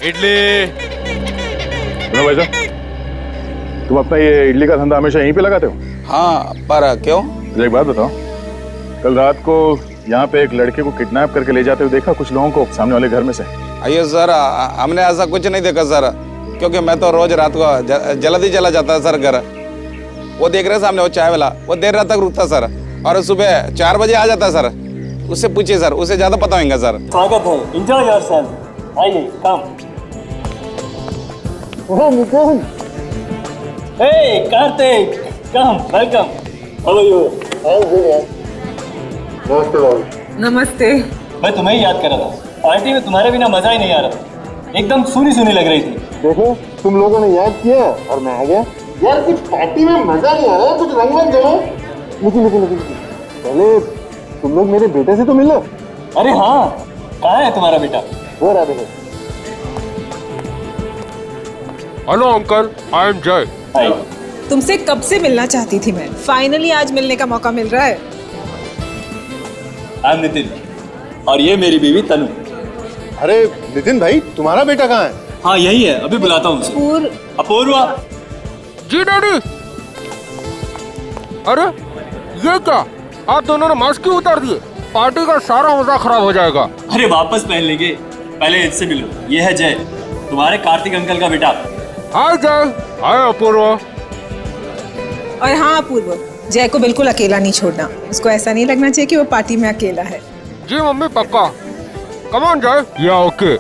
इडली। सुनो भाई साहब, तुम अपना ये इडली का धंधा हमेशा यहीं पे लगाते हो? हाँ, पर क्यों? मुझे एक बात बताओ, कल रात को यहाँ पे एक लड़के को किडनैप करके ले जाते हुए देखा कुछ लोगों को सामने वाले घर में से? अयो सर, हमने ऐसा कुछ नहीं देखा सर, क्योंकि मैं तो रोज रात को जल्दी चला जाता है सर घर। वो देख रहे सामने वो चाय वाला, वो देर रात तक रुकता सर, और सुबह 4 बजे आ जाता सर। उससे पूछिए सर, उसे ज्यादा पता होगा सर। स्वागत है, एंजॉय योरसेल्फ। आइए, come. Oh Mukund, hey Kartik, come, welcome. How are you? नमस्ते। मैं तुम्हें ही याद कर रहा था। पार्टी में तुम्हारे बिना मजा ही नहीं आ रहा, एकदम सूनी सूनी लग रही थी। देखो, तुम लोगों ने याद किया और मैं आ गया। यार कुछ पार्टी में मजा नहीं आ रहा है, कुछ रंगमंच जमा। लेकिन पहले तुम लोग मेरे बेटे से तो मिलो। अरे हाँ, कहाँ है तुम्हारा बेटा? वो रहा देखो। हेलो अंकल, आई एम जय। हाय। तुमसे कब से मिलना चाहती थी मैं, फाइनली आज मिलने का मौका मिल रहा है। आई एम नितिन, और ये मेरी बीवी तनु। अरे नितिन भाई, तुम्हारा बेटा कहाँ है? हाँ यही है, अभी बुलाता हूँ उसे। अपूर्वा। जी डैडी। अरे ये क्या, आप दोनों ने मास्क क्यों उतार दिए? पार्टी का सारा मजा खराब हो जाएगा। अरे वापस पहन लेंगे, पहले इससे मिलो। ये है जय, तुम्हारे कार्तिक अंकल का बेटा। हाय जय। हाय अपूर्वा। और हाँ अपूर्व, जय को बिल्कुल अकेला नहीं छोड़ना। उसको ऐसा नहीं लगना चाहिए कि वो पार्टी में अकेला है। जी मम्मी, पक्का। कम on Jay. Yeah okay.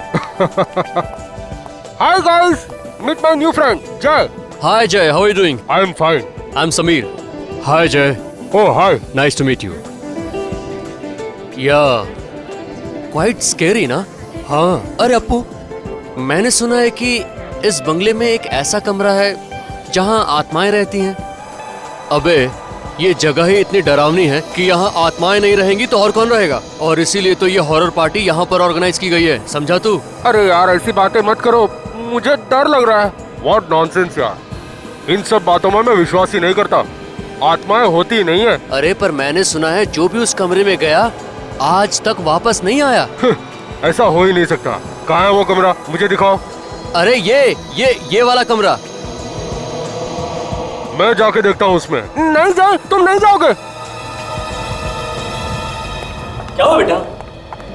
Hi guys, meet my new friend Jay. Hi Jay, how are you doing? I am fine. I'm Sameer. Hi Jay, oh hi. nice to meet you. Yeah, quite scary ना? हाँ। अरे अप्पू, मैंने सुना है कि इस बंगले में एक ऐसा कमरा है जहाँ आत्माएं रहती हैं। अबे, ये जगह ही इतनी डरावनी है कि यहाँ आत्माएं नहीं रहेंगी तो और कौन रहेगा? और इसीलिए तो ये हॉरर पार्टी यहाँ पर ऑर्गेनाइज की गई है, समझा तू? अरे यार ऐसी बातें मत करो, मुझे डर लग रहा है। व्हाट नॉनसेंस यार, इन सब बातों में मैं विश्वास ही नहीं करता। आत्माएं होती ही नहीं है। अरे पर मैंने सुना है जो भी उस कमरे में गया आज तक वापस नहीं आया। ऐसा हो ही नहीं सकता। कहाँ है वो कमरा, मुझे दिखाओ। अरे ये वाला कमरा। मैं जाके देखता हूँ उसमें। नहीं जाए, तुम नहीं जाओगे। क्या हुआ बेटा?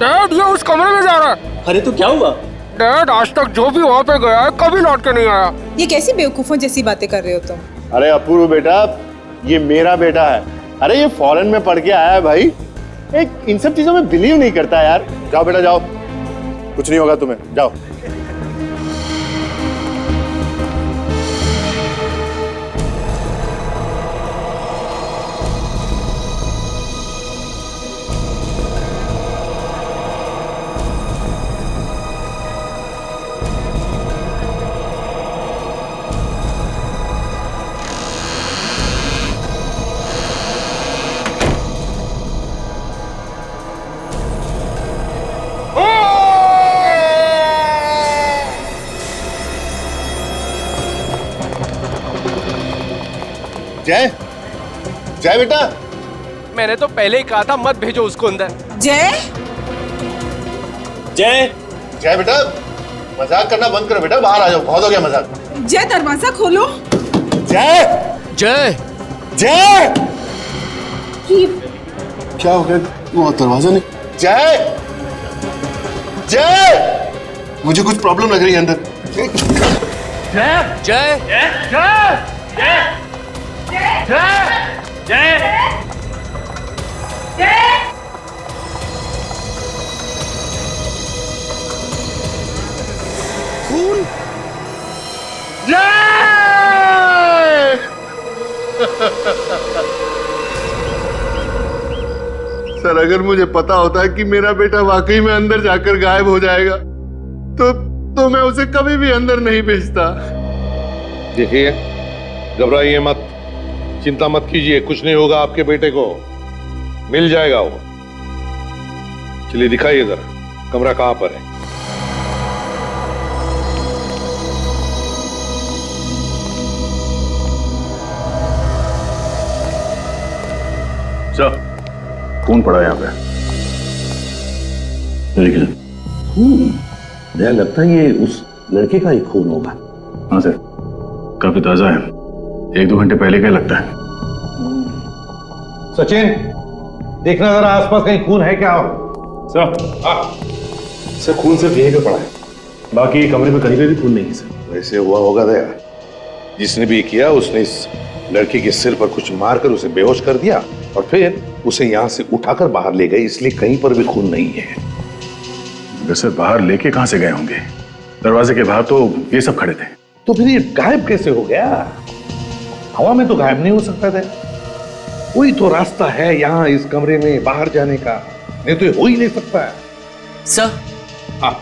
डैड, ये उस कमरे में जा रहा है। अरे तो क्या हुआ? डैड, आज तक जो भी वहाँ पे गया है कभी लौट के नहीं आया। ये कैसी बेवकूफों जैसी बातें कर रहे हो तुम? अरे अपूर्व बेटा, ये मेरा बेटा है। अरे ये फॉरेन में पढ़ के आया है भाई, एक इन सब चीजों में बिलीव नहीं करता यार। जाओ बेटा जाओ, कुछ नहीं होगा तुम्हें, जाओ। जय, जय बेटा। मैंने तो पहले ही कहा था मत भेजो उसको अंदर। जय, जय। जय बेटा, मजाक करना बंद करो बेटा, बाहर आ जाओ, बहुत हो गया मजाक। जय दरवाजा खोलो। जय, जय, जय। क्या हो गया? वो दरवाजा नहीं। जय, जय, मुझे कुछ प्रॉब्लम लग रही है अंदर। जय, जय, खून। सर, अगर मुझे पता होता कि मेरा बेटा वाकई में अंदर जाकर गायब हो जाएगा तो मैं उसे कभी भी अंदर नहीं भेजता। देखिए, घबराइए मत, चिंता मत कीजिए, कुछ नहीं होगा आपके बेटे को, मिल जाएगा वो। चलिए दिखाइए जरा, कमरा कहाँ पर है? चल, खून पड़ा यहाँ पे। लेकिन खून, मुझे लगता है ये उस लड़के का ही खून होगा। हाँ सर, काफी ताजा है, 1-2 घंटे पहले का लगता है। सचिन, देखना जरा आसपास कहीं खून है क्या? सर खून सिर्फ यहीं पे पड़ा है, बाकी कमरे में कहीं पे भी खून नहीं है सर। वैसे हुआ होगा दया, जिसने भी किया उसने इस लड़के के सिर पर कुछ मारकर उसे बेहोश कर दिया और फिर उसे यहां से उठाकर बाहर ले गए, इसलिए कहीं पर भी खून नहीं है। वैसे बाहर लेके कहां से गए होंगे? दरवाजे के बाहर तो ये सब खड़े थे। तो फिर ये गायब कैसे हो गया? हवा में तो गायब नहीं हो सकता था। कोई तो रास्ता है यहाँ इस कमरे में बाहर जाने का, नहीं तो ये हो ही नहीं सकता है। सर, हाँ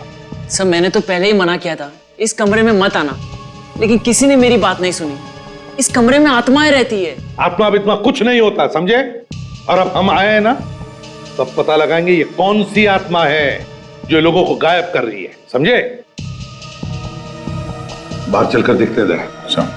सर मैंने तो पहले ही मना किया था इस कमरे में मत आना, लेकिन किसी ने मेरी बात नहीं सुनी। इस कमरे में आत्माएं रहती है। आत्मा बित्मा कुछ नहीं होता, समझे? और अब हम आए हैं ना, तब पता लगाएंगे ये कौन सी आत्मा है जो लोगों को गायब कर रही है, समझे? बाहर चलकर देखते हैं। अच्छा।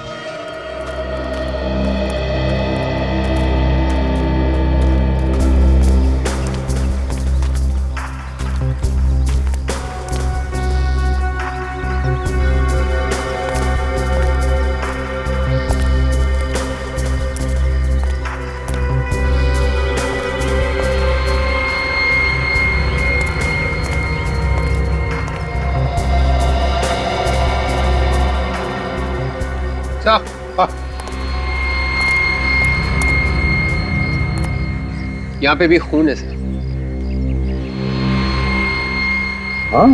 यहाँ पे भी खून है सर। हाँ,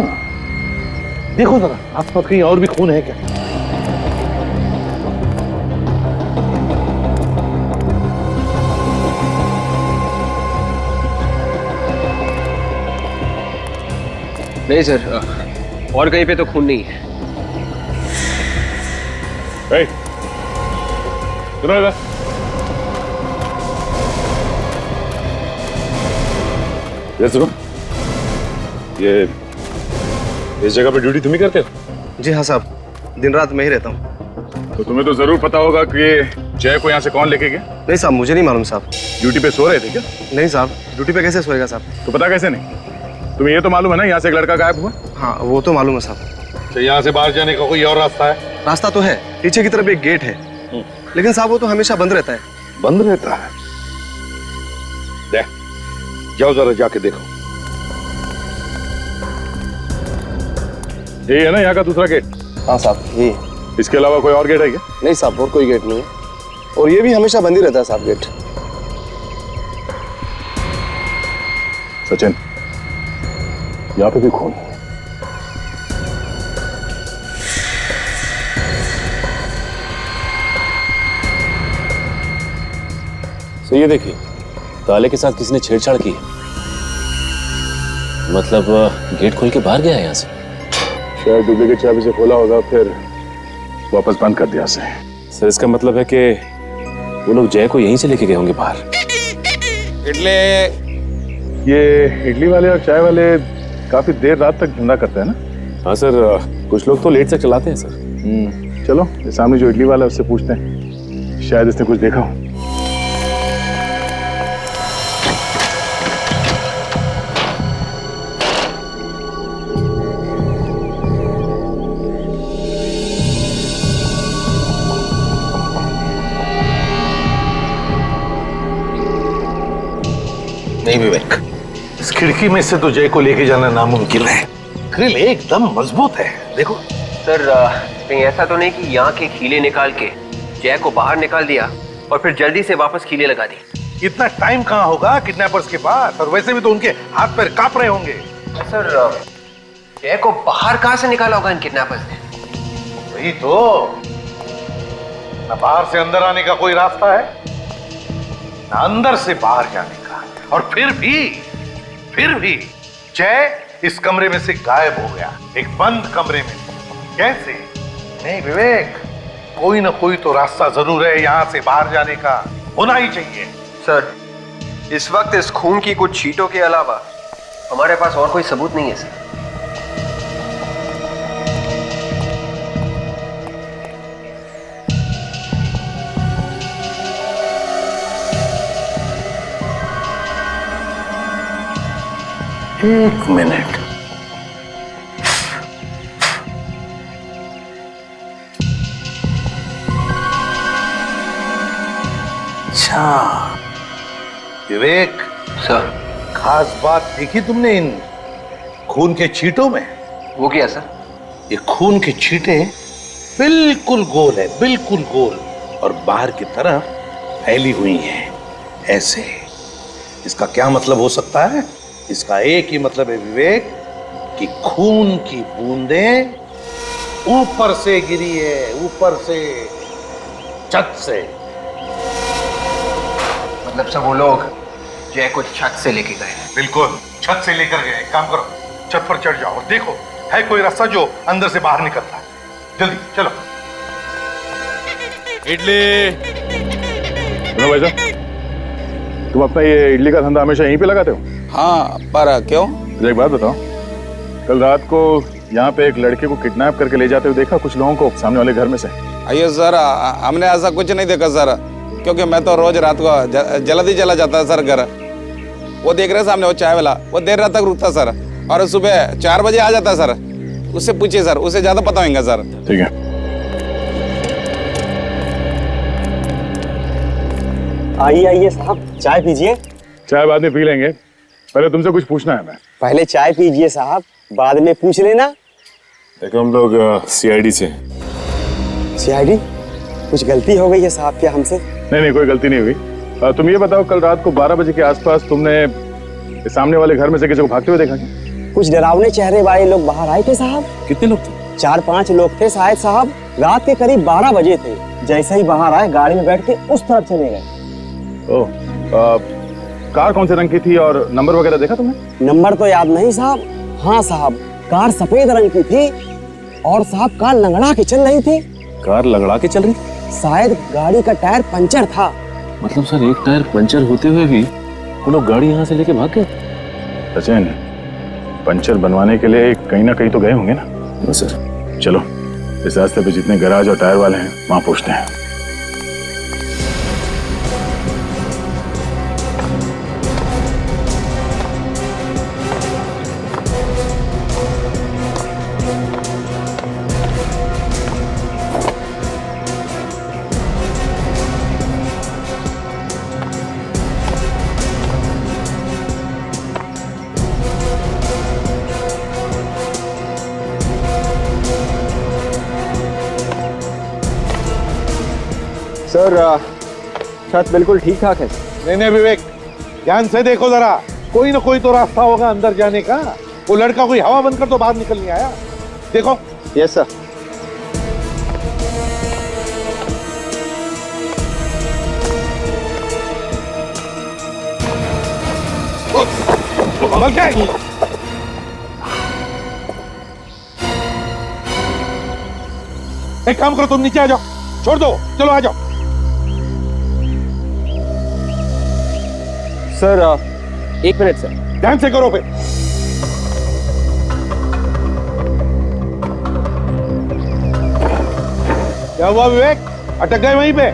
देखो जरा आसपास कहीं और भी खून है क्या? नहीं सर, और कहीं पे तो खून नहीं है। सुनो इधर। ये सुनो, ये इस जगह पे ड्यूटी तुम ही करते हो? जी हाँ साहब, दिन रात मैं ही रहता हूँ। तो तुम्हें तो जरूर पता होगा कि जय को यहाँ से कौन लेके गया? नहीं साहब, मुझे नहीं मालूम साहब। ड्यूटी पे सो रहे थे क्या? नहीं साहब, ड्यूटी पे कैसे सोएगा साहब? तो पता कैसे नहीं? तुम्हें ये तो मालूम है ना यहाँ से एक लड़का गायब हुआ? हाँ वो तो मालूम है साहब। तो यहाँ से बाहर जाने का कोई और रास्ता है? रास्ता तो है, पीछे की तरफ एक गेट है, लेकिन साहब वो तो हमेशा बंद रहता है। बंद रहता है? देख, जाओ जरा जाके देखो। ये है ना यहाँ का दूसरा गेट? हाँ साहब, ये। इसके अलावा कोई और गेट है क्या? नहीं साहब, और कोई गेट नहीं है, और ये भी हमेशा बंद ही रहता है साहब गेट। सचिन, यहाँ पे भी खून है। तो ये देखिए, ताले के साथ किसी ने छेड़छाड़ की है। मतलब गेट खोल के बाहर गया है यहाँ से। शायद डुप्लीकेट चाबी से खोला होगा, फिर वापस बंद कर दिया उसे। सर इसका मतलब है कि वो लोग जय को यहीं से लेके गए होंगे बाहर। इडली। ये इडली वाले और चाय वाले काफी देर रात तक धंधा करते हैं ना? हाँ सर, कुछ लोग तो लेट तक चलाते हैं सर। चलो, ये सामने जो इडली वाला है उससे पूछते हैं, शायद इसने कुछ देखा हो। नहीं विवेक, इस खिड़की में से तो जय को लेके जाना नामुमकिन है। ग्रिल एकदम मजबूत है, देखो। सर कहीं ऐसा तो नहीं कि यहाँ के खीले निकाल के जय को बाहर निकाल दिया और फिर जल्दी से वापस खीले लगा दी? इतना टाइम कहाँ होगा किडनैपर्स के पास, और वैसे भी तो उनके हाथ पैर कांप रहे होंगे। सर जय को बाहर कहाँ से निकाला होगा इन किडनैपर्स ने? वही तो, ना बाहर से अंदर आने का कोई रास्ता है, ना अंदर से बाहर जाने का, और फिर भी जय इस कमरे में से गायब हो गया, एक बंद कमरे में। कैसे? नहीं विवेक, कोई ना कोई तो रास्ता जरूर है यहाँ से बाहर जाने का, होना ही चाहिए। सर इस वक्त इस खून की कुछ छींटों के अलावा हमारे पास और कोई सबूत नहीं है सर। एक मिनट, अच्छा विवेक सर। खास बात देखी तुमने इन खून के छींटों में? वो क्या सर? ये खून के छींटे बिल्कुल गोल है, बिल्कुल गोल, और बाहर की तरफ फैली हुई हैं ऐसे। इसका क्या मतलब हो सकता है? इसका एक ही मतलब है विवेक कि खून की बूंदें ऊपर से गिरी है, ऊपर से, छत से। मतलब सब वो लोग जय को छत से लेके गए? बिल्कुल, छत से लेकर गए। काम करो, छत पर चढ़ जाओ और देखो है कोई रास्ता जो अंदर से बाहर निकलता है। जल्दी चलो। इडली। सुनो भाई साहब, तुम अपना ये इडली का धंधा हमेशा यहीं पे लगाते हो? हाँ, पर क्यों? मुझे एक बात बताओ, कल रात को यहाँ पे एक लड़के को किडनैप करके ले जाते हुए देखा कुछ लोगों को सामने वाले घर में से? अयो सर, हमने ऐसा कुछ नहीं देखा सर, क्योंकि मैं तो रोज रात को जल्दी चला जाता है सर घर। वो देख रहे सामने वो चाय वाला, वो देर रात तक रुकता सर, और सुबह 4 बजे आ जाता सर। उससे पूछिए सर, उसे ज्यादा पता होगा सर। ठीक है। आइए आइए साहब, चाय पीजिए। चाय बाद में पी लेंगे, पहले तुमसे कुछ पूछना है। मैं पहले चाय पीजिए साहब, बाद में पूछ लेना। देखो हम लोग सीआईडी से। सीआईडी? कुछ गलती हो गई है साहब क्या हमसे? नहीं, कोई गलती नहीं हुई। तुम ये बताओ, कल रात को 12 बजे के आसपास तुमने सामने वाले घर में से किसी को भागते हुए देखा क्या? कुछ डरावने चेहरे वाले लोग बाहर आए थे साहब। कितने लोग थे? 4-5 लोग थे शायद साहब। रात के करीब 12 बजे थे। जैसे ही बाहर आए, गाड़ी में बैठ के उस तरफ चले गए। ओह, कार कौन से रंग की थी और नंबर वगैरह देखा तुमने? नंबर तो याद नहीं साहब। हाँ साहब, कार सफेद रंग की थी और साहब कार लंगड़ा के चल रही थी। कार लंगड़ा के चल रही? शायद गाड़ी का टायर पंचर था। मतलब सर, एक टायर पंचर होते हुए भी वो लोग गाड़ी यहाँ से लेके भाग गए? सचिन, पंचर बनवाने के लिए कहीं ना कहीं तो गए होंगे ना? सर चलो, इस रास्ते पे जितने गैराज और टायर वाले हैं वहां पूछते हैं। सर, छत बिल्कुल ठीक ठाक है। नहीं विवेक, ध्यान से देखो जरा, कोई ना कोई तो रास्ता होगा अंदर जाने का। वो लड़का कोई हवा बनकर तो बाहर निकल नहीं आया। देखो। Yes sir. एक काम करो, तुम नीचे आ जाओ, छोड़ दो, चलो आ जाओ। Sir, 1 minute sir. ध्यान से करो पे। क्या हुआ विवेक, अटक गए वहीं पे?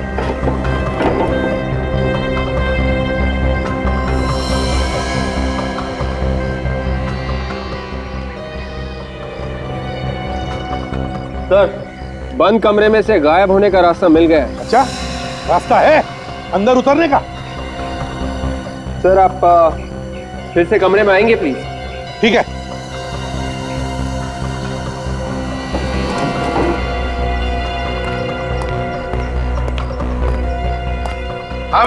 सर, बंद कमरे में से गायब होने का रास्ता मिल गया है। अच्छा, रास्ता है अंदर उतरने का? सर, आप फिर से कमरे में आएंगे प्लीज? ठीक है। हाँ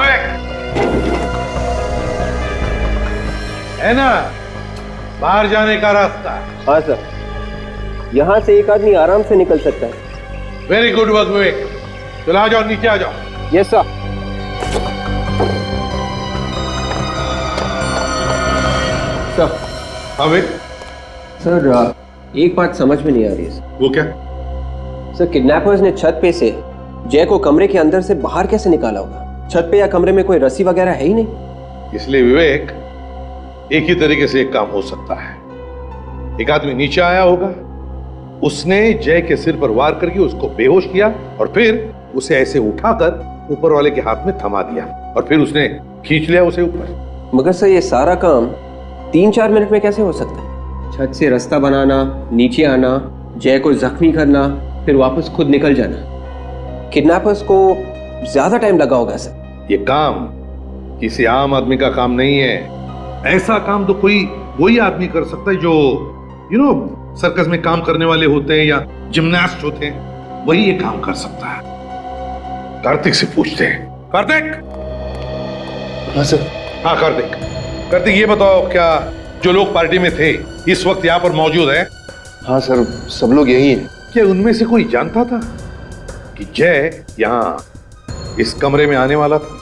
है ना बाहर जाने का रास्ता? हाँ सर, यहाँ से एक आदमी आराम से निकल सकता है। वेरी गुड वर्क विवेक। चलो आ जाओ, नीचे आ जाओ। Yes sir. सर। हाँ विवेक। सर, एक बात समझ में नहीं आ रही है। वो क्या? सर, किडनैपर्स ने छत पे से जय को कमरे के अंदर से बाहर कैसे निकाला होगा? छत पे या कमरे में कोई रस्सी वगैरह है ही नहीं। इसलिए विवेक, एक ही तरीके से एक काम हो सकता है। एक आदमी नीचे आया होगा, उसने जय के सिर पर वार करके उसको बेहोश किया और फिर उसे ऐसे उठाकर ऊपर वाले के हाथ में थमा दिया और फिर उसने खींच लिया उसे ऊपर। मगर सर, ये सारा काम 3-4 मिनट में कैसे हो सकता है? छत से रास्ता बनाना, नीचे आना, जय को जख्मी करना, फिर वापस खुद निकल जाना। किडनैपर्स को ज्यादा टाइम लगा होगा सर। ये काम किसी आम आदमी का काम नहीं है। ऐसा काम तो कोई वही आदमी कर सकता है जो सर्कस में काम करने वाले होते हैं या जिम्नास्ट होते हैं, वही ये काम कर सकता है। कार्तिक से पूछते हैं। कार्तिक। हाँ सर। हाँ कार्तिक, कार्तिक ये बताओ, क्या जो लोग पार्टी में थे इस वक्त यहाँ पर मौजूद है? हाँ सर, सब लोग यही हैं। क्या उनमें से कोई जानता था कि जय यहाँ इस कमरे में आने वाला था?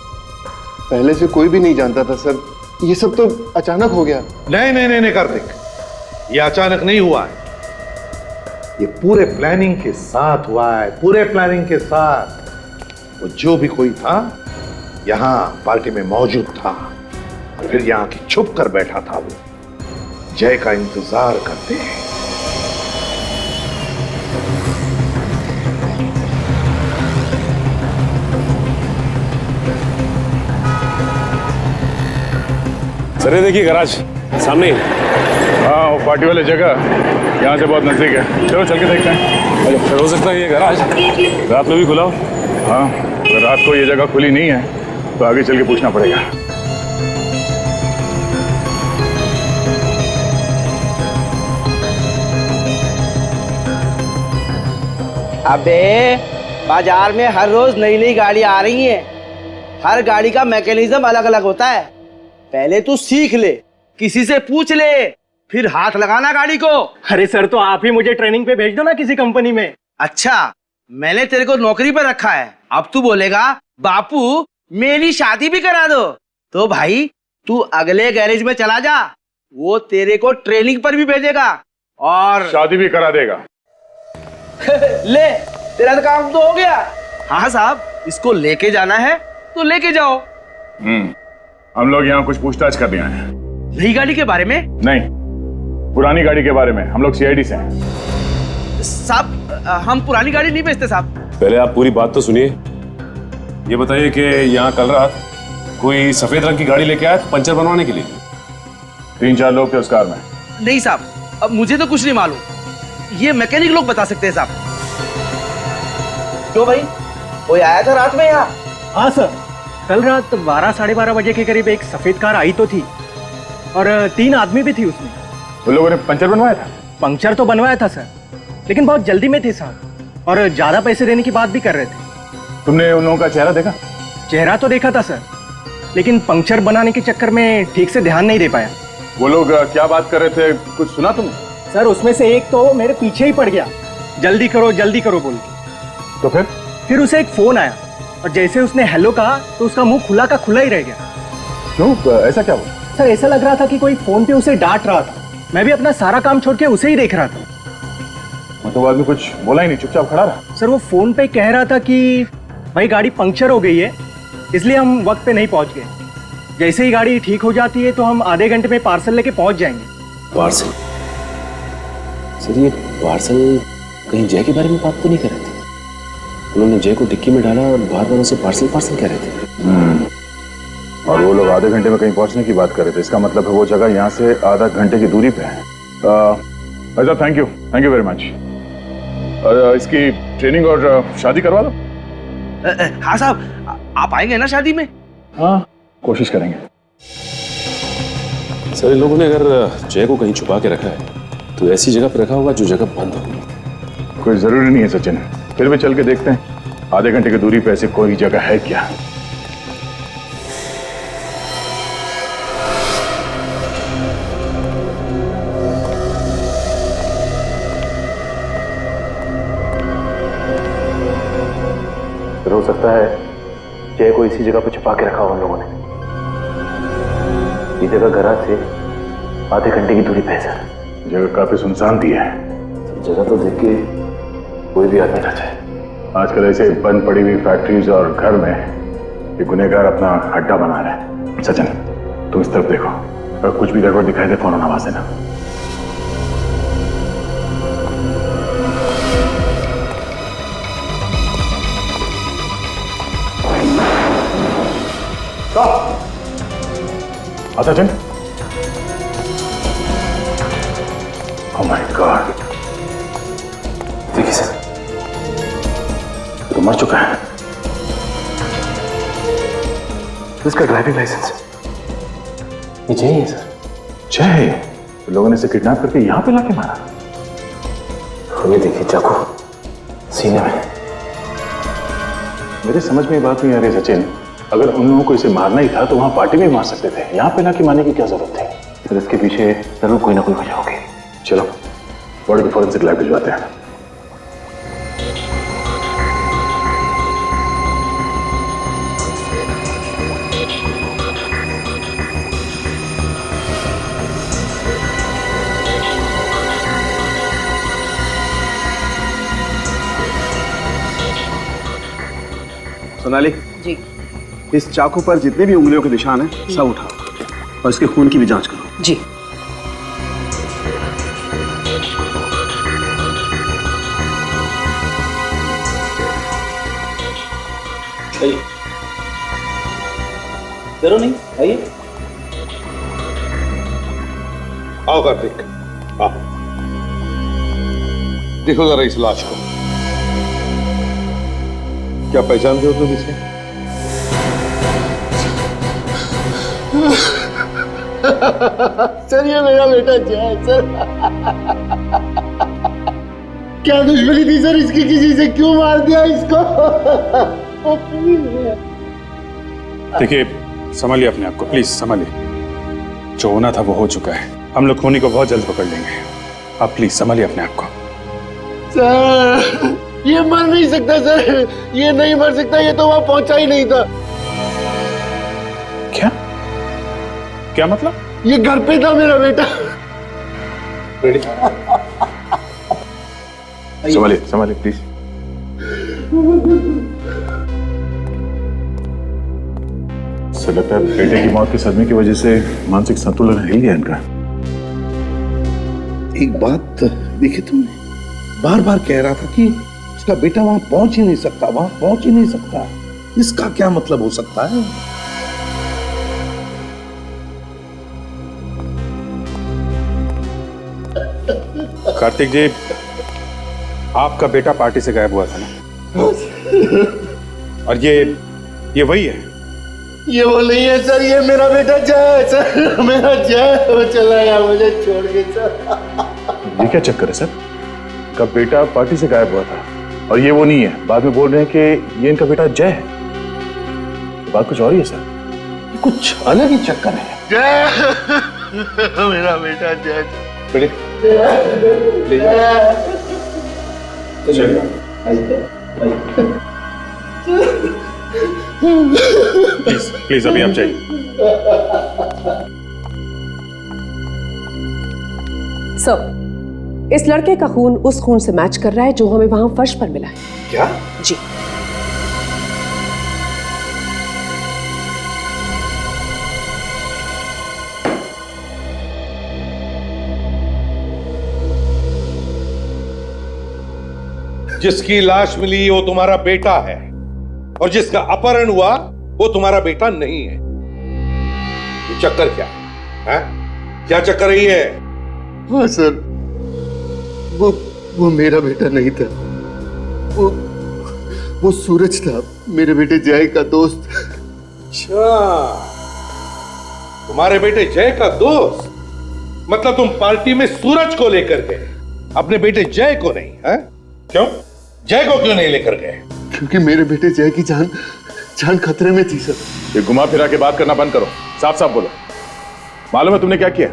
पहले से कोई भी नहीं जानता था सर, ये सब तो अचानक हो गया। नहीं नहीं नहीं नहीं कार्तिक, ये अचानक नहीं हुआ है, ये पूरे प्लानिंग के साथ हुआ है, पूरे प्लानिंग के साथ। वो जो भी कोई था यहां पार्टी में मौजूद था और फिर यहां की छुप कर बैठा था, वो जय का इंतजार करते हैं। सर ये देखिए गैराज सामने ही। हाँ, वो पार्टी वाली जगह यहाँ से बहुत नजदीक है। चलो चल के देखते हैं। अच्छा, फिर हो सकता है ये गैराज रात में भी खुला हो। हाँ, अगर रात को ये जगह खुली नहीं है तो आगे चल के पूछना पड़ेगा। अबे बाजार में हर रोज नई नई गाड़ी आ रही है, हर गाड़ी का मैकेनिज्म अलग अलग होता है। पहले तू सीख ले, किसी से पूछ ले, फिर हाथ लगाना गाड़ी को। अरे सर, तो आप ही मुझे ट्रेनिंग पे भेज दो ना किसी कंपनी में। अच्छा, मैंने तेरे को नौकरी पर रखा है, अब तू बोलेगा बापू मेरी शादी भी करा दो। तो भाई तू अगले गैरेज में चला जा, वो तेरे को ट्रेनिंग पर भी भेजेगा और शादी भी करा देगा। ले, तेरा तो काम तो हो गया। हाँ साहब, इसको लेके जाना है तो लेके जाओ। हम लोग यहाँ कुछ पूछताछ करने आए हैं। नई गाड़ी के बारे में? नहीं, पुरानी गाड़ी के बारे में। हम लोग सीआईडी से हैं। साहब, हम पुरानी गाड़ी नहीं बेचते साहब। पहले आप पूरी बात तो सुनिए। ये बताइए कि यहाँ कल रात कोई सफेद रंग की गाड़ी लेके आया पंचर बनवाने के लिए? 3-4 लोग थे उस कार में। नहीं साहब, अब मुझे तो कुछ नहीं मालूम, ये मैकेनिक लोग बता सकते हैं साहब। क्यों भाई, कोई आया था रात में यहाँ? हाँ सर, कल रात 12-12:30 बजे के करीब एक सफेद कार आई तो थी और 3 आदमी भी थी उसमें। उन लोगों ने पंचर बनवाया था? पंक्चर तो बनवाया था सर, लेकिन बहुत जल्दी में थे साहब और ज्यादा पैसे देने की बात भी कर रहे थे। तुमने उन लोगों का चेहरा देखा? चेहरा तो देखा था सर, लेकिन पंक्चर बनाने के चक्कर में ठीक से ध्यान नहीं दे पाया। वो लोग क्या बात कर रहे थे, कुछ सुना तुमने? सर, उसमें से एक तो मेरे पीछे ही पड़ गया, जल्दी करो बोल के। तो फिर उसे एक फोन आया और जैसे उसने हेलो कहा तो उसका मुंह खुला का खुला ही रह गया। क्यों, ऐसा क्या हुआ? सर, ऐसा लग रहा था कि कोई फोन पे उसे डांट रहा था। मैं भी अपना सारा काम छोड़ के उसे ही देख रहा था। मतलब आदमी कुछ बोला ही नहीं, चुपचाप खड़ा रहा? सर, वो फोन पे कह रहा था कि भाई गाड़ी पंक्चर हो गई है, इसलिए हम वक्त पे नहीं पहुंच गए। जैसे ही गाड़ी ठीक हो जाती है तो हम आधे घंटे में पार्सल लेके पहुंच जाएंगे। पार्सल? सर, ये पार्सल कहीं जय के बारे में बात तो नहीं कर रहे थे? उन्होंने जय को डिक्की में डाला और बार-बार उसे पार्सल कह रहे थे। और वो लोग आधे घंटे में कहीं पहुंचने की बात कर रहे थे। इसका मतलब है वो जगह यहाँ से आधा घंटे की दूरी पे है। अच्छा, थैंक यू वेरी मच। इसकी ट्रेनिंग और शादी करवा दो। हाँ साहब, आप आएंगे ना शादी में? हाँ, कोशिश करेंगे। सर, इन लोगों ने अगर जय को कहीं छुपा के रखा है तो ऐसी जगह पर रखा होगा जो जगह बंद होगी। कोई जरूरी नहीं है सचिन, फिर भी चल के देखते हैं आधे घंटे की दूरी पे ऐसी कोई जगह है क्या। हो सकता है जय को इसी जगह पर छुपा के रखा हो उन लोगों ने। ये जगह गराज से आधे घंटे की दूरी पे है सर। जगह काफी सुनसान भी है। जगह तो देख के कोई भी आदमी ना चाहे। आजकल ऐसे बंद पड़ी हुई फैक्ट्रीज और घर में ये गुनहगार अपना अड्डा बना रहे हैं। सचिन, तुम इस तरफ देखो, अगर कुछ भी गड़बड़ दिखाई दे फौरन आवाज देना। सचिन, ओह माय गॉड, देखिए सर, तो मर चुका है। तो इसका ड्राइविंग लाइसेंस ये जय है सर। जय? तो लोगों ने इसे किडनैप करके यहाँ पे लाके मारा? ये देखिए चाकू सीने में। मेरे समझ में ये बात नहीं आ रही सचिन, अगर उन लोगों को इसे मारना ही था तो वहां पार्टी में मार सकते थे, यहाँ पे लाके मारने की क्या जरूरत थी? सर इसके पीछे जरूर कोई ना कोई वजह होगी। चलो बॉडी को फॉरेंसिक लैब भिजवाते हैं। सोनाली जी। इस चाकू पर जितने भी उंगलियों के निशान हैं सब उठाओ और इसके खून की भी जांच करो। जी। डरो नहीं, आइए। आओ कार्तिक, आओ। देखो जरा इस लाश को, क्या पहचानते हो तुम इसे? सर ये मेरा बेटा जय है सर। क्या दुश्मनी थी सर इसकी, किसी से क्यों मार दिया इसको? देखिए संभालिए अपने आप को, प्लीज संभालिए। जो होना था वो हो चुका है, हम लोग खूनी को बहुत जल्द पकड़ लेंगे। आप प्लीज संभालिए अपने आप को। सर ये मर नहीं सकता सर, ये नहीं मर सकता, ये तो वहां पहुंचा ही नहीं था। क्या क्या मतलब? ये घर पे था मेरा बेटा। संभालिए संभालिए प्लीज। सर लगता है बेटे की मौत के सदमे की वजह से मानसिक संतुलन हिल गया इनका। एक बात देखी तुमने, बार बार कह रहा था कि इसका बेटा वहां पहुंच ही नहीं सकता, वहां पहुंच ही नहीं सकता। इसका क्या मतलब हो सकता है? कार्तिक जी, आपका बेटा पार्टी से गायब हुआ था ना? और ये वही है? ये वो नहीं है सर, ये मेरा बेटा जय है सर, मेरा जय। वो चला गया मुझे छोड़ के सर। ये क्या चक्कर है सर? का बेटा पार्टी से गायब हुआ था और ये वो नहीं है, बाद में बोल रहे हैं कि ये इनका बेटा जय है। तो बात कुछ और ही है सर, कुछ अलग ही चक्कर है। जय मेरा बेटा जय। बेटे प्लीज प्लीज अभी आप जाइए। सर, इस लड़के का खून उस खून से मैच कर रहा है जो हमें वहां फर्श पर मिला है। क्या? जी। जिसकी लाश मिली वो तुम्हारा बेटा है और जिसका अपहरण हुआ वो तुम्हारा बेटा नहीं है। ये चक्कर क्या है? क्या चक्कर है ये? हाँ सर, वो मेरा बेटा नहीं था, वो सूरज था, मेरे बेटे जय का दोस्त। अच्छा, तुम्हारे बेटे जय का दोस्त? मतलब तुम पार्टी में सूरज को लेकर गए, अपने बेटे जय को नहीं? है क्यों? जय को क्यों नहीं लेकर गए? क्योंकि मेरे बेटे जय की जान खतरे में थी सर। ये घुमा फिरा के बात करना बंद करो, साफ साफ बोलो। मालूम है तुमने क्या किया?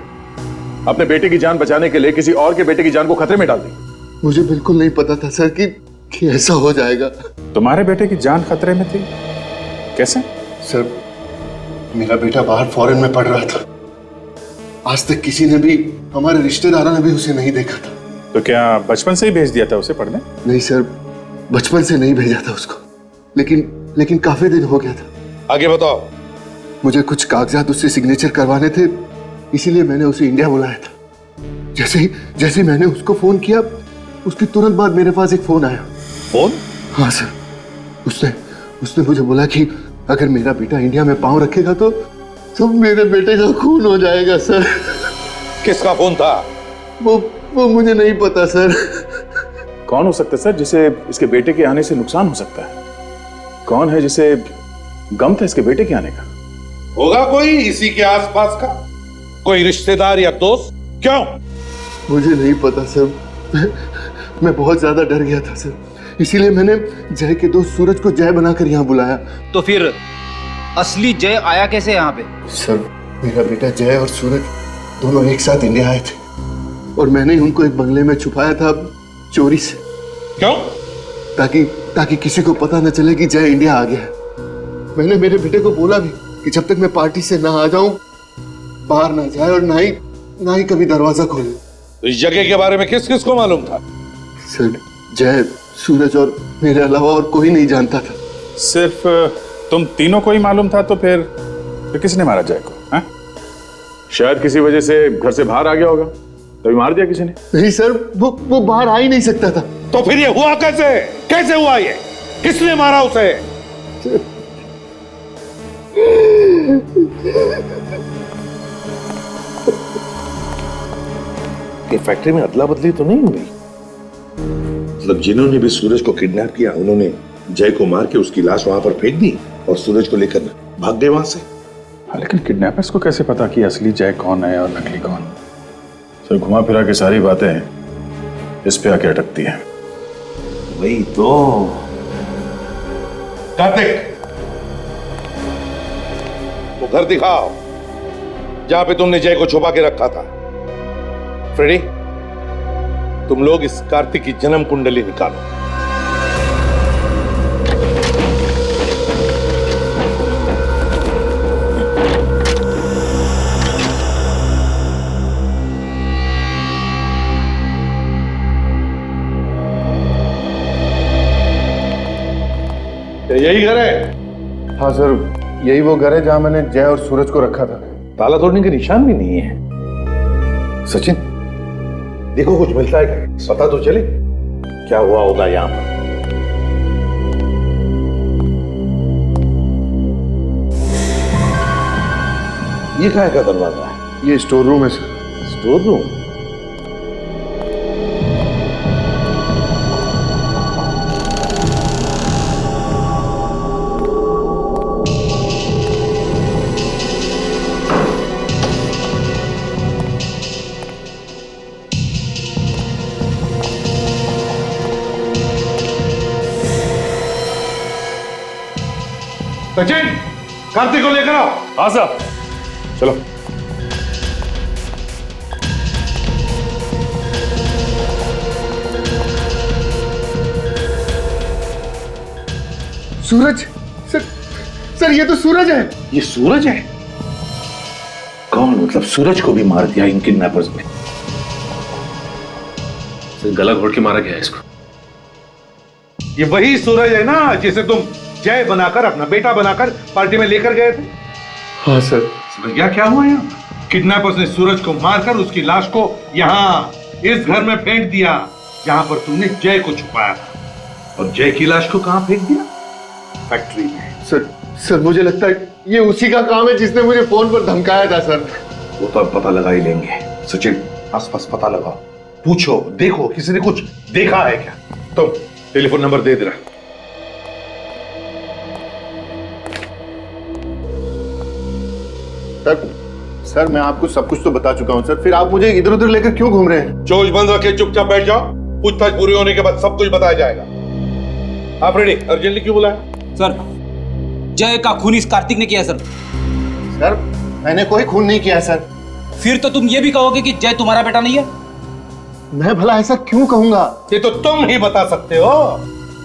अपने बेटे की जान बचाने के लिए किसी और के बेटे की जान को खतरे में डाल दी। मुझे बिल्कुल नहीं पता था सर कि ऐसा हो जाएगा। तुम्हारे बेटे की जान खतरे में थी? कैसे? सर, मेरा बेटा बाहर फॉरेन में पढ़ रहा था, आज तक किसी ने भी, हमारे रिश्तेदारों ने भी उसे नहीं देखा था। तो क्या बचपन से ही भेज दिया था उसे पढ़ने? नहीं सर, बचपन से नहीं भेजा था उसको, लेकिन काफी दिन हो गया था। आगे बताओ। मुझे कुछ कागजात उससे सिग्नेचर करवाने थे, इसीलिए मैंने उसे इंडिया बुलाया था। जैसे ही मैंने उसको फोन किया, उसके तुरंत बाद मेरे पास एक फोन आया। फोन? हाँ सर, उसने मुझे बोला कि अगर मेरा बेटा इंडिया में पांव रखेगा तो मेरे बेटे का खून हो जाएगा सर। किसका फोन था? वो मुझे नहीं पता सर। कौन हो सकता है सर जिसे इसके बेटे के आने से नुकसान हो सकता है? कौन है जिसे गम था इसके बेटे के आने का? होगा कोई इसी के आसपास का, कोई रिश्तेदार या दोस्त? क्यों? मुझे नहीं पता सर, मैं बहुत ज्यादा डर गया था सर, इसीलिए मैंने जय के दोस्त सूरज को जय बनाकर यहाँ बुलाया। तो फिर असली जय आया कैसे यहाँ पे? सर मेरा बेटा जय और सूरज दोनों एक साथ इंडिया आए थे और मैंने उनको एक बंगले में छुपाया था चोरी से। क्यों? ताकि किसी को पता न चले कि जय इंडिया आ गया है। मैंने मेरे बेटे को बोला भी कि जब तक मैं पार्टी से ना आ जाऊं बाहर ना जाए और ना ही कभी दरवाजा खोले। तो इस जगह के बारे में किस किस को मालूम था? सर जय, सूरज और मेरे अलावा और कोई नहीं जानता था। सिर्फ तुम तीनों को ही मालूम था? तो फिर किसने मारा जय को? हाँ? शायद किसी वजह से घर से बाहर आ गया होगा, तभी मार दिया किसी ने। नहीं सर, वो बाहर आ ही नहीं सकता था। तो फिर ये हुआ कैसे? कैसे हुआ ये? किसने मारा उसे? ये फैक्ट्री में अदला बदली तो नहीं हुई? मतलब जिन्होंने भी सूरज को किडनैप किया उन्होंने जय को मार के उसकी लाश वहां पर फेंक दी और सूरज को लेकर भाग गए वहां से। हाँ, लेकिन किडनैपर्स को कैसे पता कि असली जय कौन है और नकली कौन? सर घुमा फिरा के सारी बातें इस पे आके अटकती हैं। वही तो। कार्तिक, वो घर दिखाओ जहां पे तुमने जय को छुपा के रखा था। फ्रेडी, तुम लोग इस कार्तिक की जन्म कुंडली निकालो। यही घर है? हाँ सर, यही वो घर है जहां मैंने जय और सूरज को रखा था। ताला तोड़ने के निशान भी नहीं है। सचिन, देखो कुछ मिलता है क्या? पता तो चले क्या हुआ होगा यहां पर। ये कहाँ का दरवाजा है? ये स्टोर रूम है sir. Store room? Sachin, Kartik को लेकर आओ। हाँ साहब, चलो। सूरज? सर ये तो सूरज है। ये सूरज है? कौन? मतलब सूरज को भी मार दिया इन किडनैपर्स ने? गला घोट के मारा गया है इसको। ये वही सूरज है ना जिसे तुम जय बनाकर, अपना बेटा बनाकर पार्टी में लेकर गए थे? हाँ सर। समझ गया क्या हुआ यहाँ? किडनैपर्स ने सूरज को मारकर उसकी लाश को यहाँ इस घर में फेंक दिया जहां पर तुमने जय को छुपाया था। और जय की लाश को कहां फेंक दिया? फैक्ट्री में। सर मुझे लगता है ये उसी का काम है जिसने मुझे फोन पर धमकाया था सर। वो तो अब पता लगा ही लेंगे। सचिन, आसपास पता लगाओ, पूछो, देखो किसी ने कुछ देखा है क्या? तुम टेलीफोन नंबर दे देना। सर मैं आपको सब कुछ तो बता चुका हूं सर, फिर आप मुझे इधर उधर लेकर क्यों घूम रहे हैं? चोच बंद रखे चुपचाप बैठ जाओ, पूछताछ पूरी होने के बाद सब कुछ बताया जाएगा। आप रेडी? अर्जेंटली क्यों बुलाया? सर, जय का खून इस कार्तिक ने किया सर। सर मैंने कोई खून नहीं किया सर। फिर तो तुम ये भी कहोगे कि जय तुम्हारा बेटा नहीं है? मैं भला ऐसा क्यों कहूंगा? ये तो तुम ही बता सकते हो।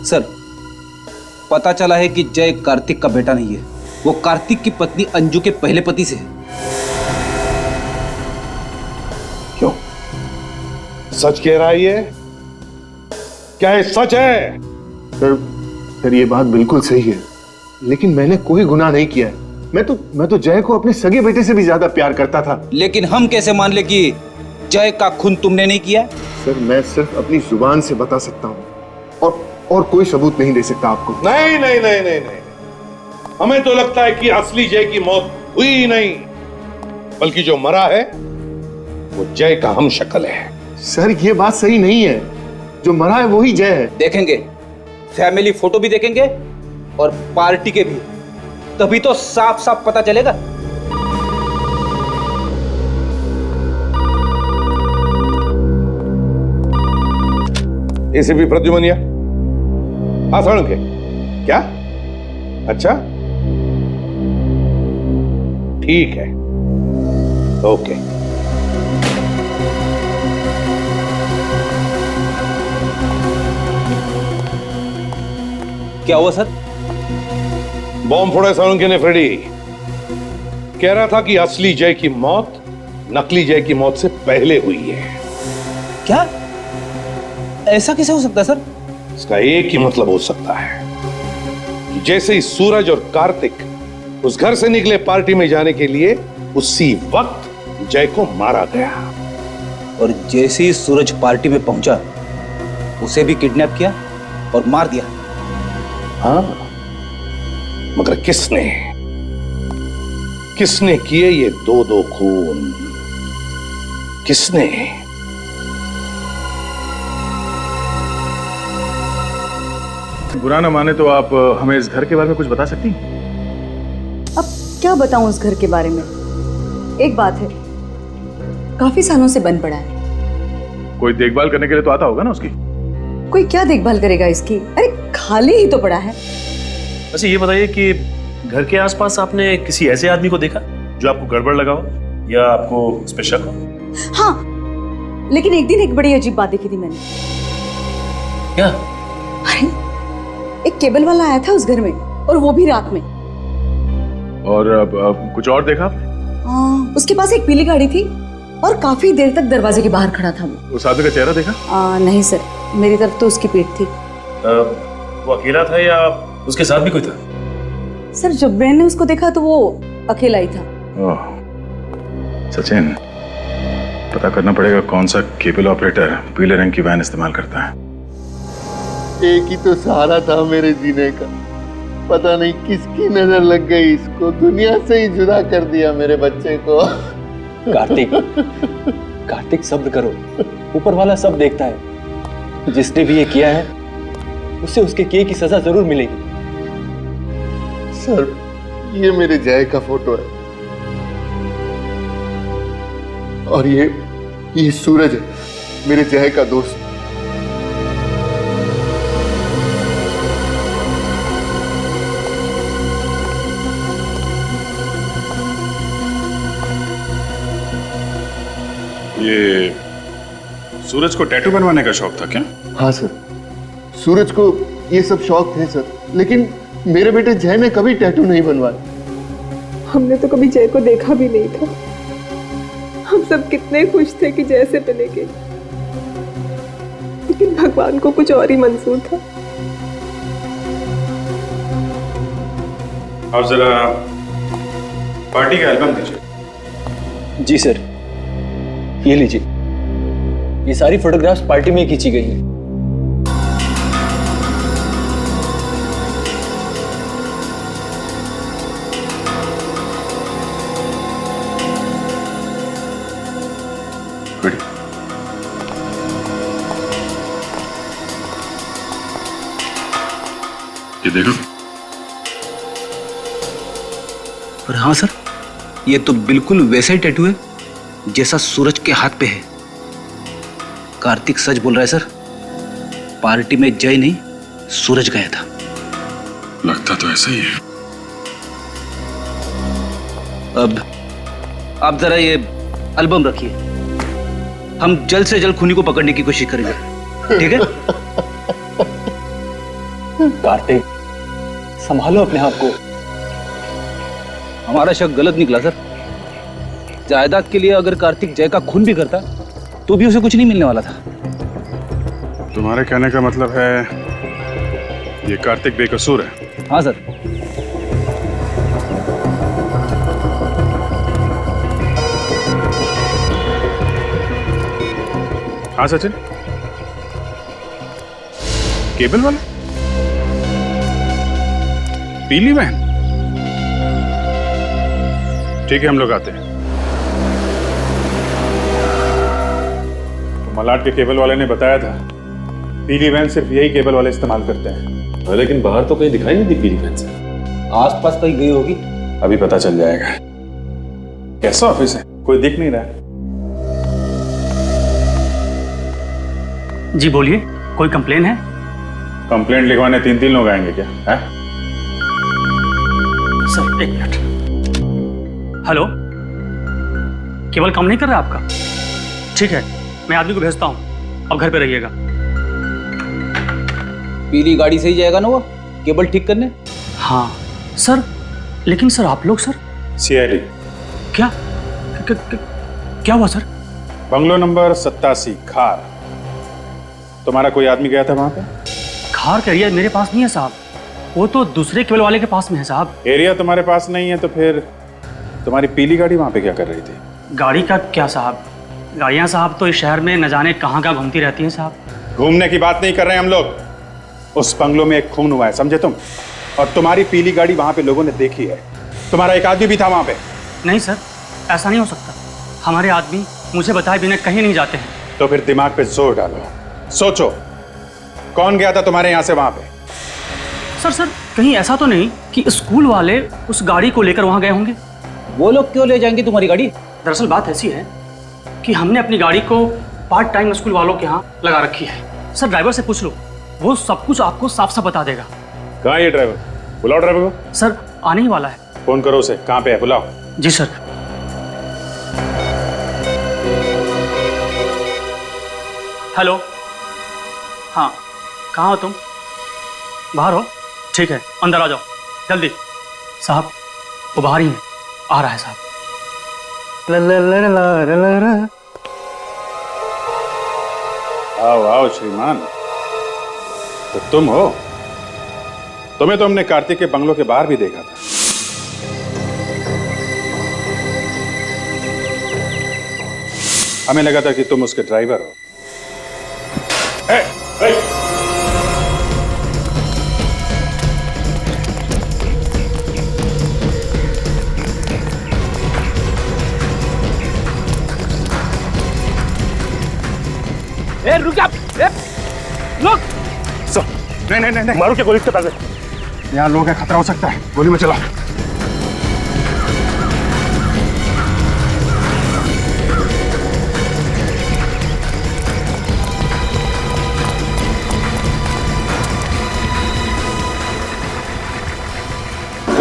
सर, पता चला है कि जय कार्तिक का बेटा नहीं है, वो कार्तिक की पत्नी अंजू के पहले पति से है। क्यों? सच कह रहा है ये? क्या ये सच है? सर ये बात बिल्कुल सही है, लेकिन मैंने कोई गुनाह नहीं किया है। मैं तो जय को अपने सगे बेटे से भी ज्यादा प्यार करता था। लेकिन हम कैसे मान ले कि जय का खून तुमने नहीं किया? सर मैं सिर्फ अपनी जुबान से बता सकता हूँ और कोई सबूत नहीं दे सकता आपको। नहीं नहीं नहीं नहीं नहीं, हमें तो लगता है कि असली जय की मौत हुई ही नहीं, बल्कि जो मरा है वो जय का हम शक्ल है। सर ये बात सही नहीं है, जो मरा है वही जय है। देखेंगे, फैमिली फोटो भी देखेंगे और पार्टी के भी, तभी तो साफ साफ पता चलेगा। एसीपी प्रद्युमनिया। हाँ साळुंखे, क्या? अच्छा, ठीक है, ओके। क्या हुआ सर? बॉम्ब फोड़ा साळुंखे ने फ्रेडी। कह रहा था कि असली जय की मौत नकली जय की मौत से पहले हुई है। क्या? ऐसा कैसे हो सकता है सर? इसका एक ही मतलब हो सकता है कि जैसे ही सूरज और कार्तिक उस घर से निकले पार्टी में जाने के लिए, उसी वक्त जय को मारा गया। और जैसे ही सूरज पार्टी में पहुंचा, उसे भी किडनैप किया और मार दिया। हाँ, मगर किसने किए ये दो खून? किसने? बुरा ना माने तो आप हमें इस घर के बारे में कुछ बता सकती हैं? अब क्या बताऊं उस घर के बारे में? एक बात है, काफी सालों से बंद पड़ा है। कोई देखभाल करने के लिए तो आता होगा ना उसकी? कोई क्या देखभाल करेगा इसकी? अरे खाली ही तो पड़ा है। वैसे ये बताइए कि घर के आसपास आपने किसी ऐसे आदमी को देखा जो आपको गड़बड़ लगा हो या आपको उस पर शक हो? हाँ, लेकिन एक दिन एक बड़ी अजीब बात देखी थी मैंने। क्या? अरे एक केबल वाला आया था उस घर में, और वो भी रात में। और अब कुछ और देखा आपने? उसके पास एक पीली गाड़ी थी और काफी देर तक दरवाजे के बाहर खड़ा था वो। उस आदमी का चेहरा देखा? नहीं सर, मेरी तरफ तो उसकी पीठ थी। वो अकेला था या उसके साथ भी कोई था? सर जब मैंने उसको देखा तो वो अकेला ही था। ओह, सचिन, पता करना पड़ेगा कौन सा केबल ऑपरेटर पीले रंग की वैन इस्तेमाल करता है। एक ही तो सहारा था मेरे जीने का, पता नहीं किसकी नजर लग गई, इसको दुनिया से ही जुदा कर दिया मेरे बच्चे को। कार्तिक सब्र करो, ऊपर वाला सब देखता है। जिसने भी ये किया है उसे उसके किए की सजा जरूर मिलेगी। सर, ये मेरे जय का फोटो है और ये सूरज है, मेरे जय का दोस्त। ये सूरज को टैटू बनवाने का शौक था क्या? हाँ सर, सूरज को ये सब शौक थे सर, लेकिन मेरे बेटे जय ने कभी टैटू नहीं बनवाया। हमने तो कभी जय को देखा भी नहीं था। हम सब कितने खुश थे कि जय से मिलेंगे, लेकिन भगवान को कुछ और ही मंजूर था। आप जरा पार्टी का एल्बम दीजिए। जी सर, ये लीजिए। ये सारी फोटोग्राफ्स पार्टी में खींची गई हैं। ये देखो। पर हाँ सर, ये तो बिल्कुल वैसा ही टैटू है जैसा सूरज के हाथ पे है। कार्तिक सच बोल रहा है सर, पार्टी में जय नहीं सूरज गया था। लगता तो ऐसा ही है। अब आप जरा ये एल्बम रखिए, हम जल्द से जल्द खूनी को पकड़ने की कोशिश करेंगे, ठीक है? कार्तिक, संभालो अपने आप को। हमारा शक गलत निकला सर। जायदाद के लिए अगर कार्तिक जय का खून भी करता तो भी उसे कुछ नहीं मिलने वाला था। तुम्हारे कहने का मतलब है ये कार्तिक बेकसूर है? हाँ सर। हाँ सचिन, केबल वाला पीली वैन? ठीक है, हम लोग आते हैं। तो मलाड के केबल वाले ने बताया था पीली वैन सिर्फ यही केबल वाले इस्तेमाल करते हैं। लेकिन बाहर तो कहीं दिखाई नहीं दी पीली वैन से। आसपास कहीं गई होगी। अभी पता चल जाएगा। कैसा ऑफिस है? कोई दिख नहीं रहा है। जी बोलिए। कोई कंप्लेन है? कंप्लेंट लिखवाने 3-3 लोग आएंगे क्या है? सर एक मिनट। हेलो, केबल काम नहीं कर रहा आपका? ठीक है, मैं आदमी को भेजता हूँ, अब घर पे रहिएगा। पीली गाड़ी से ही जाएगा ना वो केबल ठीक करने? हाँ सर, लेकिन सर आप लोग सर सीआईडी क्या क्या हुआ सर? बंगलो नंबर 87 खार। तुम्हारा कोई आदमी गया था वहां पे? खार का एरिया मेरे पास नहीं है साहब, वो तो दूसरे केबल वाले के पास में है साहब। एरिया तुम्हारे पास नहीं है तो फिर तुम्हारी पीली गाड़ी वहां पे क्या कर रही थी? गाड़ी का क्या साहब, गाड़ियाँ साहब तो इस शहर में न जाने कहाँ कहाँ घूमती रहती हैं साहब। घूमने की बात नहीं कर रहे हैं हम लोग। उस बंगलो में एक खून हुआ है, समझे तुम? और तुम्हारी पीली गाड़ी वहां पे लोगों ने देखी है। तुम्हारा एक आदमी भी था वहां पे। नहीं सर, ऐसा नहीं हो सकता। हमारे आदमी मुझे बताए बिना कहीं नहीं जाते हैं। तो फिर दिमाग पे जोर डालो, सोचो कौन गया था तुम्हारे यहाँ से वहां पे? सर कहीं ऐसा तो नहीं कि स्कूल वाले उस गाड़ी को लेकर वहां गए होंगे? वो लोग क्यों ले जाएंगे तुम्हारी गाड़ी? दरअसल बात ऐसी है कि हमने अपनी गाड़ी को पार्ट टाइम स्कूल वालों के यहाँ लगा रखी है। सर ड्राइवर से पूछ लो, वो सब कुछ आपको साफ साफ बता देगा। कहाँ है ये ड्राइवर? बुलाओ ड्राइवर को। सर आने ही वाला है। फोन करो उसे, कहाँ पे है बुलाओ। जी सर। हेलो, हाँ कहाँ हो तुम? बाहर हो? ठीक है, अंदर आ जाओ जल्दी। साहब वो बाहर ही है, आ रहा है साहब। आओ आओ श्रीमान, तो तुम हो? तुम्हें तो हमने कार्तिक के बंगलों के बाहर भी देखा था। हमें लगा था कि तुम उसके ड्राइवर हो। ए, ए! ए रुक जा, रुक। नहीं मारो क्या गोली के पास? यहाँ लोग है, खतरा हो सकता है, गोली में चला।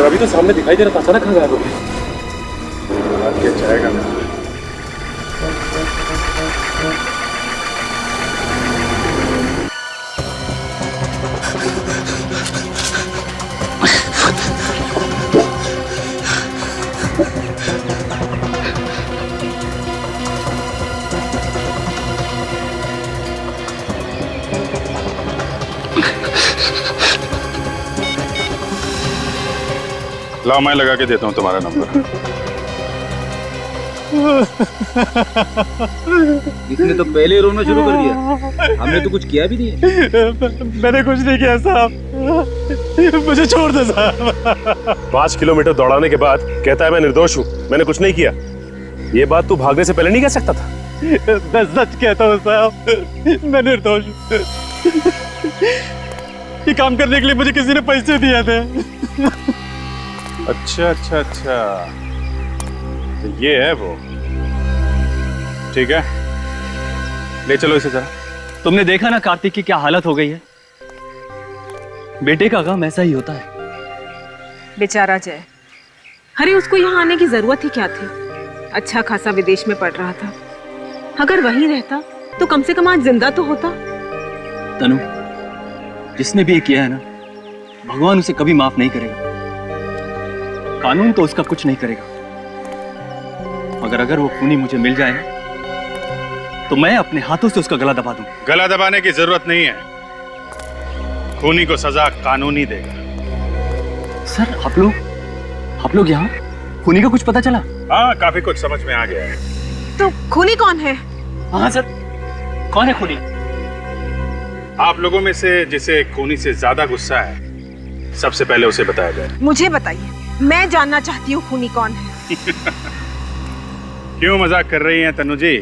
अभी तो सामने दिखाई दे रहा था, अचानक कहाँ गायब हो गया? आगे जाएगा ना। लाओ मैं लगा के देता हूँ तुम्हारा नंबर। इसने तो पहले रोना शुरू कर दिया, हमने तो कुछ किया भी नहीं है। मैंने कुछ नहीं किया साहब, मुझे छोड़ दो साहब। 5 किलोमीटर दौड़ाने के बाद कहता है मैं निर्दोष हूँ, मैंने कुछ नहीं किया। ये बात तू भागने से पहले नहीं कह सकता था? मैं सच कहता हूँ साहब, मैं निर्दोष हूँ। ये काम करने के लिए मुझे किसी ने पैसे दिए थे। अच्छा अच्छा अच्छा, तो ये है वो। ठीक है, ले चलो इसे जरा। तुमने देखा ना कार्तिक की क्या हालत हो गई है। बेटे का गम ऐसा ही होता है। बेचारा जय, अरे उसको यहाँ आने की जरूरत ही क्या थी? अच्छा खासा विदेश में पढ़ रहा था, अगर वहीं रहता तो कम से कम आज जिंदा तो होता। तनु, जिसने भी ये किया है ना, भगवान उसे कभी माफ नहीं करेगा। कानून तो उसका कुछ नहीं करेगा, मगर अगर वो खूनी मुझे मिल जाए ना, तो मैं अपने हाथों से उसका गला दबा दूं। गला दबाने की जरूरत नहीं है, खूनी को सजा कानून ही देगा। सर आप लोग यहाँ? खूनी का कुछ पता चला? हाँ, काफी कुछ समझ में आ गया है। तो खूनी कौन है? हाँ सर, कौन है खूनी? आप लोगों में से जिसे खूनी से ज्यादा गुस्सा है, सबसे पहले उसे बताया जाए। मुझे बताइए, मैं जानना चाहती हूँ खूनी कौन है। क्यों मजाक कर रही हैं तनु जी?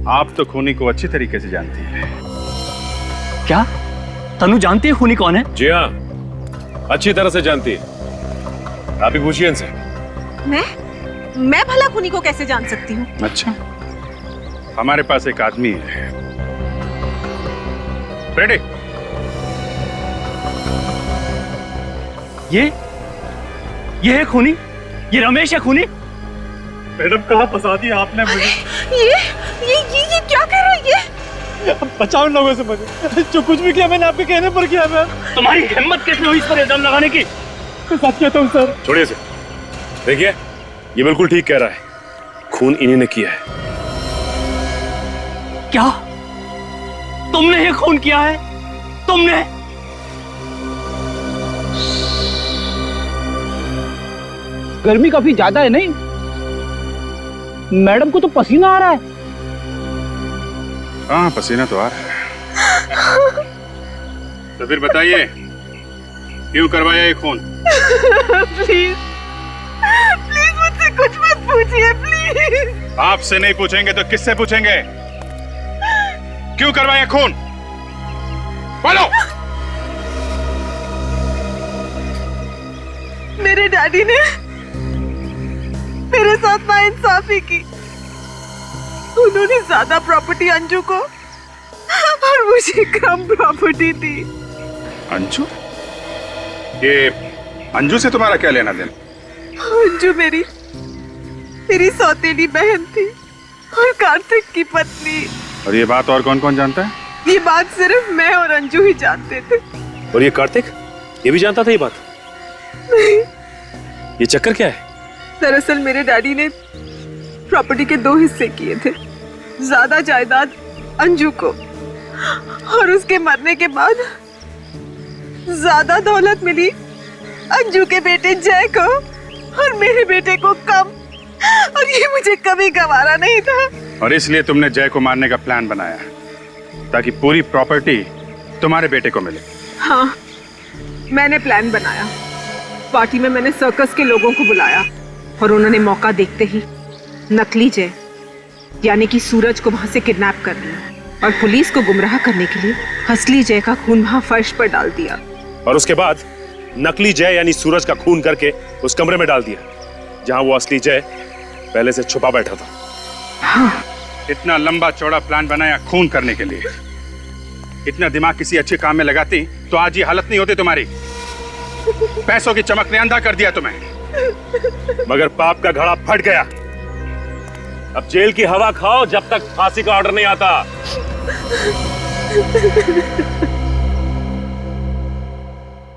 आप तो खूनी को अच्छी तरीके से जानती हैं। क्या तनु जानती है खूनी कौन है? जी हाँ, अच्छी तरह से जानती है। आप ही पूछिए इनसे। मैं भला खूनी को कैसे जान सकती हूँ? अच्छा, हमारे पास एक आदमी है रेडी? ये है खूनी? ये रमेश है खूनी? मैडम कहाँ फंसा दिया आपने मुझे? ये क्या कर रही है? बचाओ इन लोगों से मुझे। जो कुछ भी किया मैंने आपके कहने पर किया। मैम तुम्हारी हिम्मत कैसे हुई इस पर इल्जाम लगाने की? सच कहता हूँ सर। छोड़िए इसे। देखिए, ये बिल्कुल ठीक कह रहा है, खून इन्हीं ने किया है। क्या? तुमने ये खून किया है? तुमने? गर्मी काफी ज्यादा है नहीं? मैडम को तो पसीना आ रहा है। हाँ, पसीना तो आ रहा है। तो फिर बताइए, क्यों करवाया ये खून? प्लीज प्लीज मुझसे कुछ मत पूछिए, प्लीज। आपसे नहीं पूछेंगे तो किससे पूछेंगे? क्यों करवाया खून? बोलो। मेरे डैडी ने मेरे साथ नाइंसाफी की। उन्होंने ज्यादा प्रॉपर्टी अंजू को और मुझे कम प्रॉपर्टी दी। अंजू? ये अंजू से तुम्हारा क्या लेना देना? अंजू मेरी सौतेली बहन थी और कार्तिक की पत्नी। और ये बात और कौन कौन जानता है? ये बात सिर्फ मैं और अंजू ही जानते थे। और ये कार्तिक, ये भी जानता था ये बात? नहीं। ये चक्कर क्या है? दरअसल मेरे डैडी ने प्रॉपर्टी के 2 हिस्से किए थे। ज्यादा जायदाद अंजू को और उसके मरने के बाद ज्यादा दौलत मिली अंजू के बेटे जय को और मेरे बेटे को कम। और ये मुझे कभी गवारा नहीं था। और इसलिए तुमने जय को मारने का प्लान बनाया ताकि पूरी प्रॉपर्टी तुम्हारे बेटे को मिले। हाँ, मैंने प्लान बनाया। पार्टी में मैंने सर्कस के लोगों को बुलाया और उन्होंने मौका देखते ही नकली जय यानी कि सूरज को वहां से किडनैप कर लिया और पुलिस को गुमराह करने के लिए असली जय का खून वहां फर्श पर डाल दिया। और उसके बाद नकली जय यानी सूरज का खून करके उस कमरे में डाल दिया जहां वो असली जय पहले से छुपा बैठा था। हाँ। इतना लंबा चौड़ा प्लान बनाया खून करने के लिए। इतना दिमाग किसी अच्छे काम में लगाती तो आज ये हालत नहीं होती तुम्हारी। पैसों की चमक ने अंधा कर दिया तुम्हें। मगर पाप का घड़ा फट गया। अब जेल की हवा खाओ जब तक फांसी का ऑर्डर नहीं आता।